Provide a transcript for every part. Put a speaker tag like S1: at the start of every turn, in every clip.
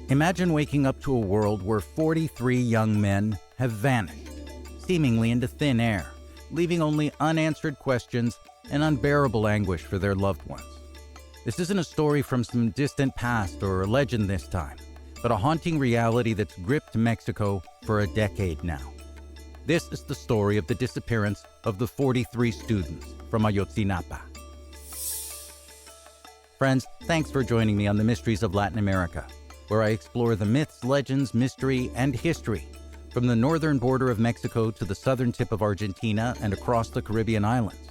S1: Imagine waking up to a world where 43 young men have vanished, seemingly into thin air, leaving only unanswered questions and unbearable anguish for their loved ones. This isn't a story from some distant past or a legend this time, but a haunting reality that's gripped Mexico for a decade now. This is the story of the disappearance of the 43 students from Ayotzinapa. Friends, thanks for joining me on the Mysteries of Latin America, where I explore the myths, legends, mystery, and history from the northern border of Mexico to the southern tip of Argentina and across the Caribbean islands.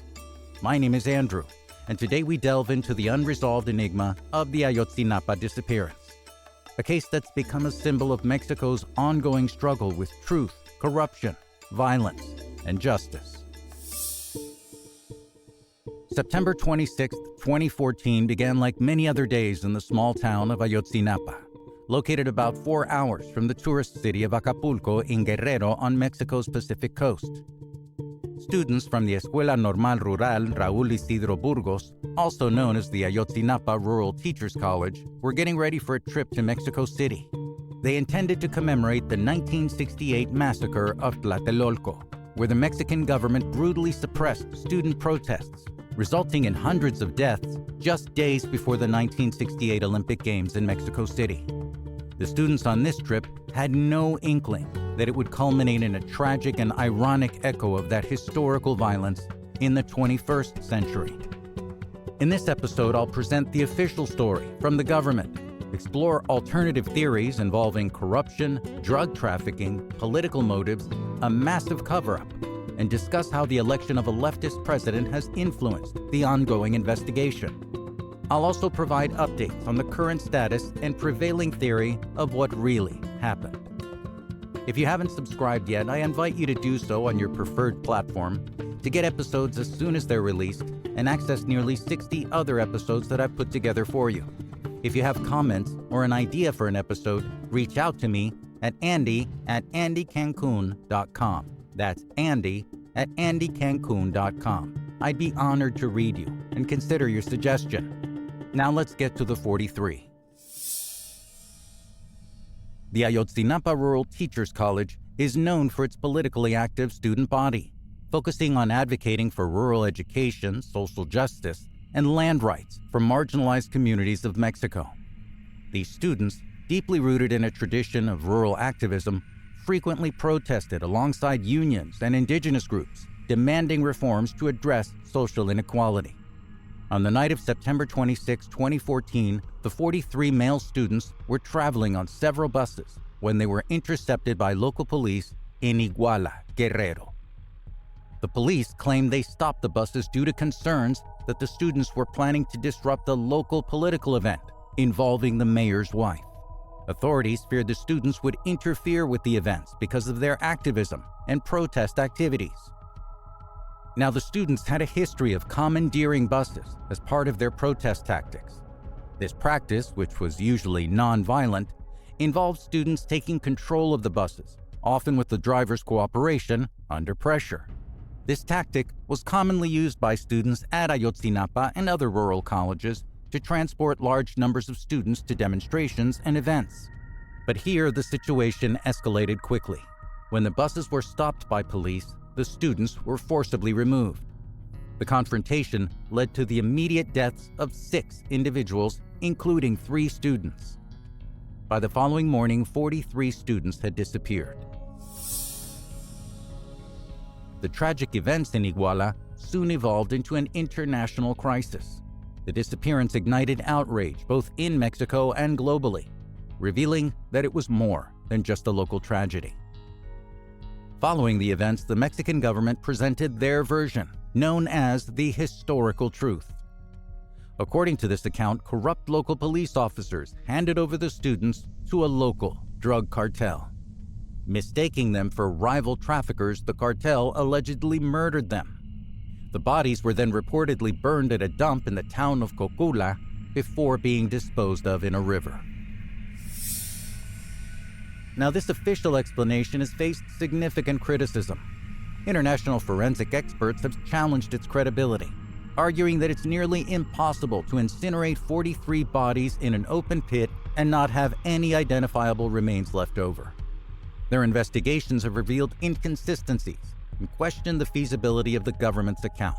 S1: My name is Andrew, and today we delve into the unresolved enigma of the Ayotzinapa disappearance, a case that's become a symbol of Mexico's ongoing struggle with truth, corruption, violence, and justice. September 26, 2014 began like many other days in the small town of Ayotzinapa, located about 4 hours from the tourist city of Acapulco in Guerrero on Mexico's Pacific coast. Students from the Escuela Normal Rural Raúl Isidro Burgos, also known as the Ayotzinapa Rural Teachers College, were getting ready for a trip to Mexico City. They intended to commemorate the 1968 massacre of Tlatelolco, where the Mexican government brutally suppressed student protests, resulting in hundreds of deaths just days before the 1968 Olympic Games in Mexico City. The students on this trip had no inkling that it would culminate in a tragic and ironic echo of that historical violence in the 21st century. In this episode, I'll present the official story from the government, explore alternative theories involving corruption, drug trafficking, political motives, a massive cover-up, and discuss how the election of a leftist president has influenced the ongoing investigation. I'll also provide updates on the current status and prevailing theory of what really happened. If you haven't subscribed yet, I invite you to do so on your preferred platform to get episodes as soon as they're released and access nearly 60 other episodes that I've put together for you. If you have comments or an idea for an episode, reach out to me at andy@andycancun.com. That's andy@andycancun.com. I'd be honored to read you and consider your suggestion. Now let's get to the 43. The Ayotzinapa Rural Teachers College is known for its politically active student body, focusing on advocating for rural education, social justice, and land rights for marginalized communities of Mexico. These students, deeply rooted in a tradition of rural activism, frequently protested alongside unions and indigenous groups, demanding reforms to address social inequality. On the night of September 26, 2014, the 43 male students were traveling on several buses when they were intercepted by local police in Iguala, Guerrero. The police claimed they stopped the buses due to concerns that the students were planning to disrupt a local political event involving the mayor's wife. Authorities feared the students would interfere with the events because of their activism and protest activities. Now, the students had a history of commandeering buses as part of their protest tactics. This practice, which was usually non-violent, involved students taking control of the buses, often with the driver's cooperation under pressure. This tactic was commonly used by students at Ayotzinapa and other rural colleges to transport large numbers of students to demonstrations and events. But here, the situation escalated quickly. When the buses were stopped by police, the students were forcibly removed. The confrontation led to the immediate deaths of 6 individuals, including 3 students. By the following morning, 43 students had disappeared. The tragic events in Iguala soon evolved into an international crisis. The disappearance ignited outrage both in Mexico and globally, revealing that it was more than just a local tragedy. Following the events, the Mexican government presented their version, known as the historical truth. According to this account, corrupt local police officers handed over the students to a local drug cartel. Mistaking them for rival traffickers, the cartel allegedly murdered them. The bodies were then reportedly burned at a dump in the town of Cocula before being disposed of in a river. Now, this official explanation has faced significant criticism. International forensic experts have challenged its credibility, arguing that it's nearly impossible to incinerate 43 bodies in an open pit and not have any identifiable remains left over. Their investigations have revealed inconsistencies and questioned the feasibility of the government's account.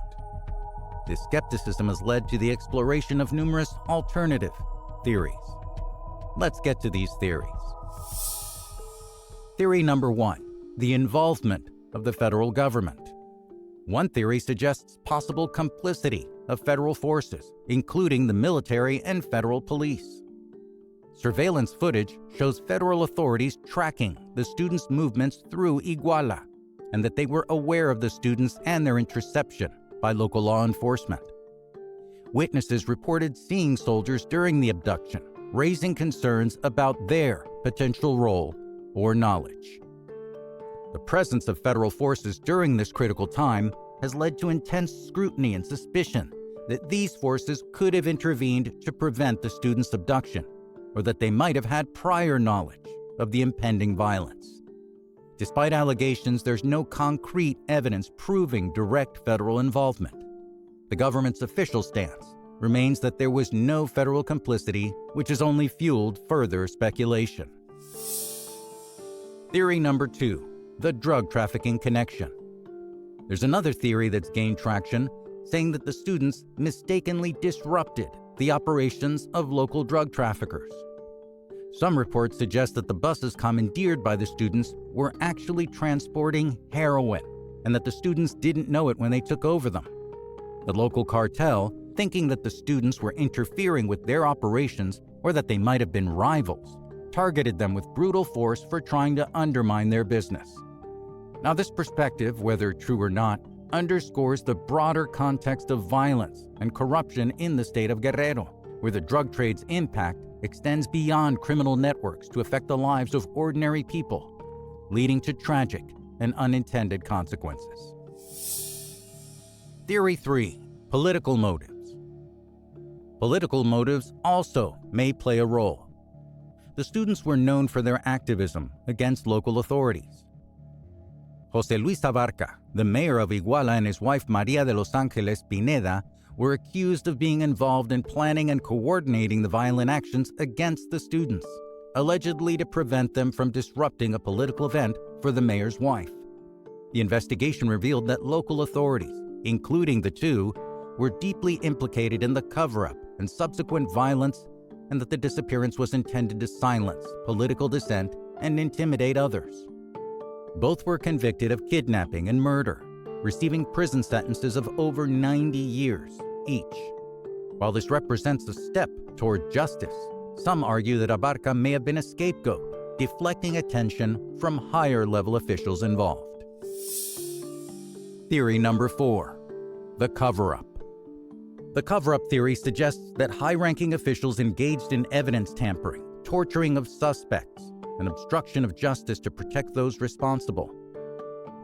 S1: This skepticism has led to the exploration of numerous alternative theories. Let's get to these theories. Theory number 1, the involvement of the federal government. One theory suggests possible complicity of federal forces, including the military and federal police. Surveillance footage shows federal authorities tracking the students' movements through Iguala, and that they were aware of the students and their interception by local law enforcement. Witnesses reported seeing soldiers during the abduction, raising concerns about their potential role or knowledge. The presence of federal forces during this critical time has led to intense scrutiny and suspicion that these forces could have intervened to prevent the students' abduction, or that they might have had prior knowledge of the impending violence. Despite allegations, there's no concrete evidence proving direct federal involvement. The government's official stance remains that there was no federal complicity, which has only fueled further speculation. Theory number 2, the drug trafficking connection. There's another theory that's gained traction, saying that the students mistakenly disrupted the operations of local drug traffickers. Some reports suggest that the buses commandeered by the students were actually transporting heroin, and that the students didn't know it when they took over them. The local cartel, thinking that the students were interfering with their operations or that they might have been rivals, targeted them with brutal force for trying to undermine their business. Now, this perspective, whether true or not, underscores the broader context of violence and corruption in the state of Guerrero, where the drug trade's impact extends beyond criminal networks to affect the lives of ordinary people, leading to tragic and unintended consequences. Theory 3, political motives. Political motives also may play a role. The students were known for their activism against local authorities. José Luis Abarca, the mayor of Iguala, and his wife María de los Ángeles Pineda were accused of being involved in planning and coordinating the violent actions against the students, allegedly to prevent them from disrupting a political event for the mayor's wife. The investigation revealed that local authorities, including the two, were deeply implicated in the cover-up and subsequent violence, and that the disappearance was intended to silence political dissent and intimidate others. Both were convicted of kidnapping and murder, receiving prison sentences of over 90 years each. While this represents a step toward justice, some argue that Abarca may have been a scapegoat, deflecting attention from higher-level officials involved. Theory number 4, the cover-up. The cover-up theory suggests that high-ranking officials engaged in evidence tampering, torturing of suspects, and obstruction of justice to protect those responsible.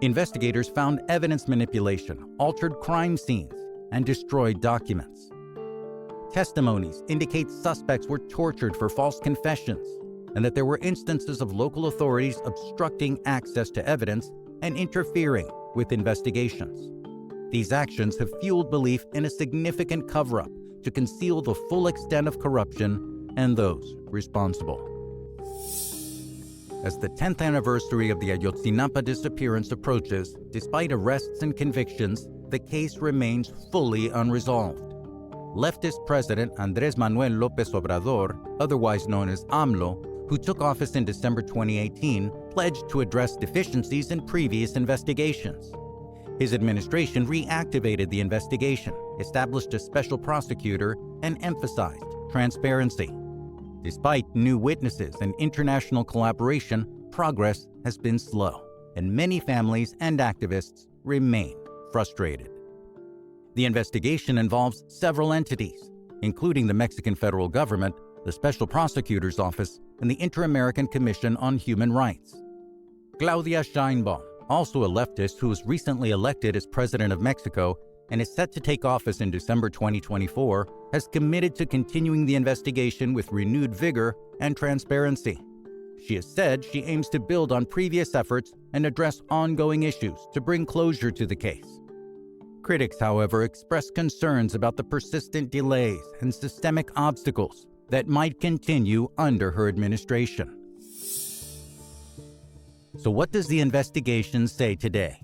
S1: Investigators found evidence manipulation, altered crime scenes, and destroyed documents. Testimonies indicate suspects were tortured for false confessions, and that there were instances of local authorities obstructing access to evidence and interfering with investigations. These actions have fueled belief in a significant cover-up to conceal the full extent of corruption and those responsible. As the 10th anniversary of the Ayotzinapa disappearance approaches, despite arrests and convictions, the case remains fully unresolved. Leftist President Andrés Manuel López Obrador, otherwise known as AMLO, who took office in December 2018, pledged to address deficiencies in previous investigations. His administration reactivated the investigation, established a special prosecutor, and emphasized transparency. Despite new witnesses and international collaboration, progress has been slow, and many families and activists remain frustrated. The investigation involves several entities, including the Mexican federal government, the Special Prosecutor's Office, and the Inter-American Commission on Human Rights. Claudia Sheinbaum, also a leftist who was recently elected as president of Mexico and is set to take office in December 2024, has committed to continuing the investigation with renewed vigor and transparency. She has said she aims to build on previous efforts and address ongoing issues to bring closure to the case. Critics, however, express concerns about the persistent delays and systemic obstacles that might continue under her administration. So what does the investigation say today?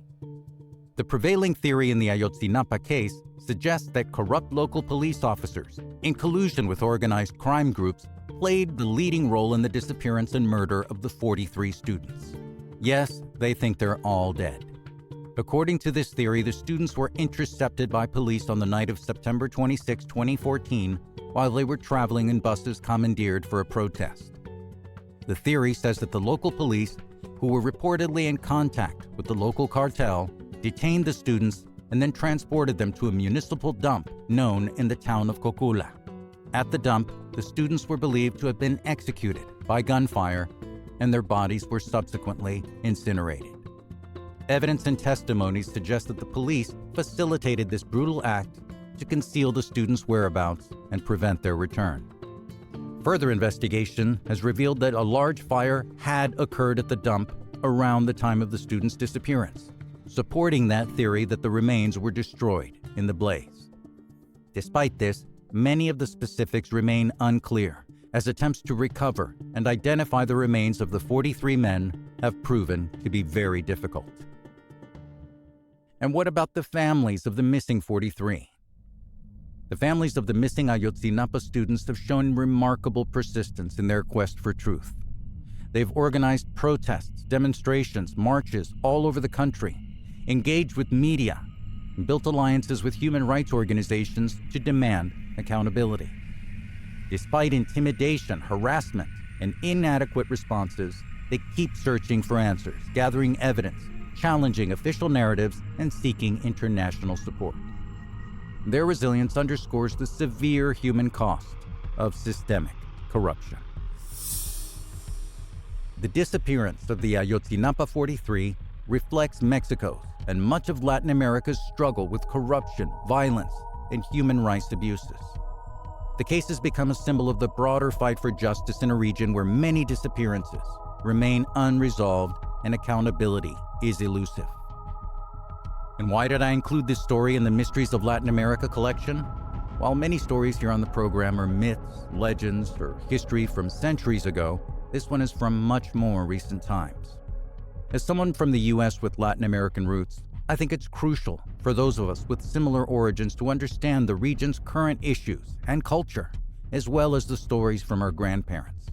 S1: The prevailing theory in the Ayotzinapa case suggests that corrupt local police officers, in collusion with organized crime groups, played the leading role in the disappearance and murder of the 43 students. Yes, they think they're all dead. According to this theory, the students were intercepted by police on the night of September 26, 2014, while they were traveling in buses commandeered for a protest. The theory says that the local police, who were reportedly in contact with the local cartel, detained the students and then transported them to a municipal dump known in the town of Cocula. At the dump, the students were believed to have been executed by gunfire, and their bodies were subsequently incinerated. Evidence and testimonies suggest that the police facilitated this brutal act to conceal the students' whereabouts and prevent their return. Further investigation has revealed that a large fire had occurred at the dump around the time of the students' disappearance, supporting that theory that the remains were destroyed in the blaze. Despite this, many of the specifics remain unclear, as attempts to recover and identify the remains of the 43 men have proven to be very difficult. And what about the families of the missing 43? The families of the missing Ayotzinapa students have shown remarkable persistence in their quest for truth. They've organized protests, demonstrations, marches all over the country, engaged with media, and built alliances with human rights organizations to demand accountability. Despite intimidation, harassment, and inadequate responses, they keep searching for answers, gathering evidence, challenging official narratives, and seeking international support. Their resilience underscores the severe human cost of systemic corruption. The disappearance of the Ayotzinapa 43 reflects Mexico's and much of Latin America's struggle with corruption, violence, and human rights abuses. The case has become a symbol of the broader fight for justice in a region where many disappearances remain unresolved and accountability is elusive. And why did I include this story in the Mysteries of Latin America collection? While many stories here on the program are myths, legends, or history from centuries ago, this one is from much more recent times. As someone from the U.S. with Latin American roots, I think it's crucial for those of us with similar origins to understand the region's current issues and culture, as well as the stories from our grandparents.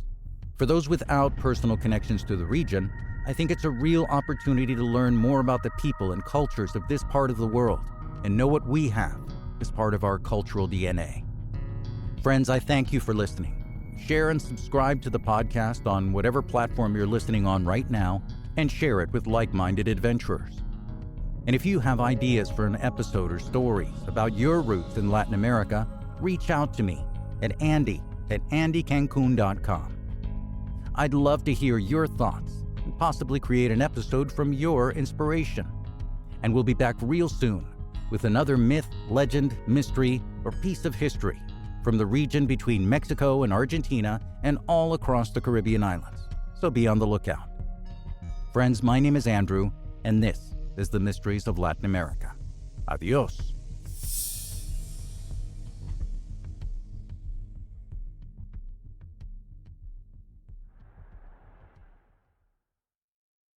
S1: For those without personal connections to the region, I think it's a real opportunity to learn more about the people and cultures of this part of the world and know what we have as part of our cultural DNA. Friends, I thank you for listening. Share and subscribe to the podcast on whatever platform you're listening on right now, and share it with like-minded adventurers. And if you have ideas for an episode or stories about your roots in Latin America, reach out to me at andy@andycancun.com. I'd love to hear your thoughts and possibly create an episode from your inspiration. And we'll be back real soon with another myth, legend, mystery, or piece of history from the region between Mexico and Argentina and all across the Caribbean islands. So be on the lookout. Friends, my name is Andrew, and this is the Mysteries of Latin America. Adios.